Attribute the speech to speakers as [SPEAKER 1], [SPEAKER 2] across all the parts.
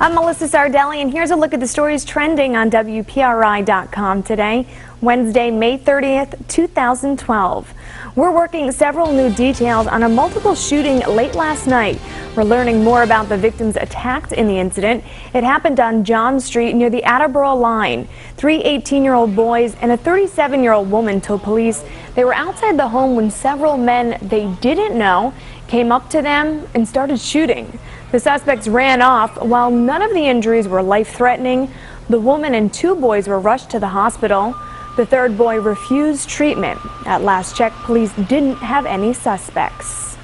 [SPEAKER 1] I'm Melissa Sardelli, and here's a look at the stories trending on WPRI.com today, Wednesday, May 30th, 2012. We're working several new details on a multiple shooting late last night. We're learning more about the victims attacked in the incident. It happened on John Street near the Attleboro line. 3 18-year-old boys and a 37-year-old woman told police they were outside the home when several men they didn't know came up to them and started shooting. The suspects ran off. While none of the injuries were life-threatening, the woman and 2 boys were rushed to the hospital. The third boy refused treatment. At last check, police didn't have any suspects.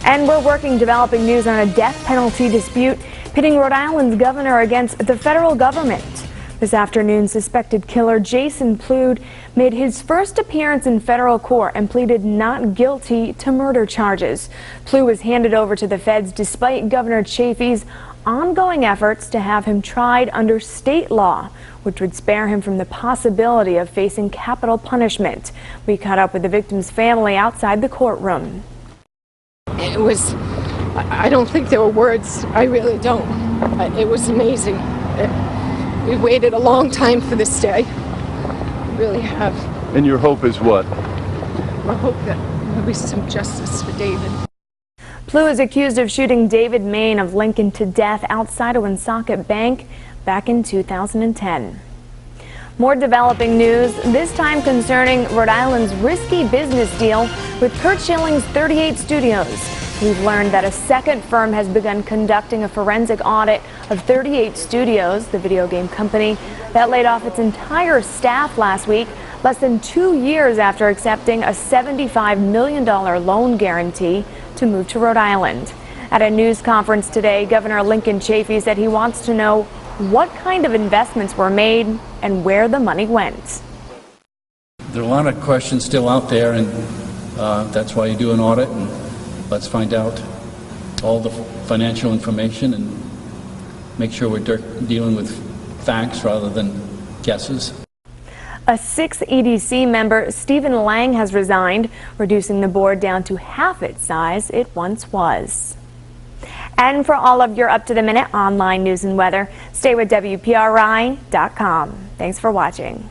[SPEAKER 1] And we're working developing news on a death penalty dispute pitting Rhode Island's governor against the federal government. This afternoon, suspected killer Jason Plude made his first appearance in federal court and pleaded not guilty to murder charges. Plude was handed over to the feds despite Governor Chafee's ongoing efforts to have him tried under state law, which would spare him from the possibility of facing capital punishment. We caught up with the victim's family outside the courtroom.
[SPEAKER 2] It was, I don't think there were words. I really don't. It was amazing. We waited a long time for this day. We really have.
[SPEAKER 3] And your hope is what?
[SPEAKER 2] I hope that there'll be some justice for David.
[SPEAKER 1] Plude is accused of shooting David Main of Lincoln to death outside a Woonsocket bank back in 2010. More developing news, this time concerning Rhode Island's risky business deal with Curt Schilling's 38 Studios. We've learned that a second firm has begun conducting a forensic audit of 38 Studios, the video game company that laid off its entire staff last week, less than 2 years after accepting a $75 million loan guarantee to move to Rhode Island. At a news conference today, Governor Lincoln Chafee said he wants to know what kind of investments were made and where the money went.
[SPEAKER 4] There are a lot of questions still out there, and that's why you do an audit. And let's find out all the financial information and make sure we're dealing with facts rather than guesses.
[SPEAKER 1] A 6th EDC member, Stephen Lang, has resigned, reducing the board down to half its size it once was. And for all of your up-to-the-minute online news and weather, stay with WPRI.com. Thanks for watching.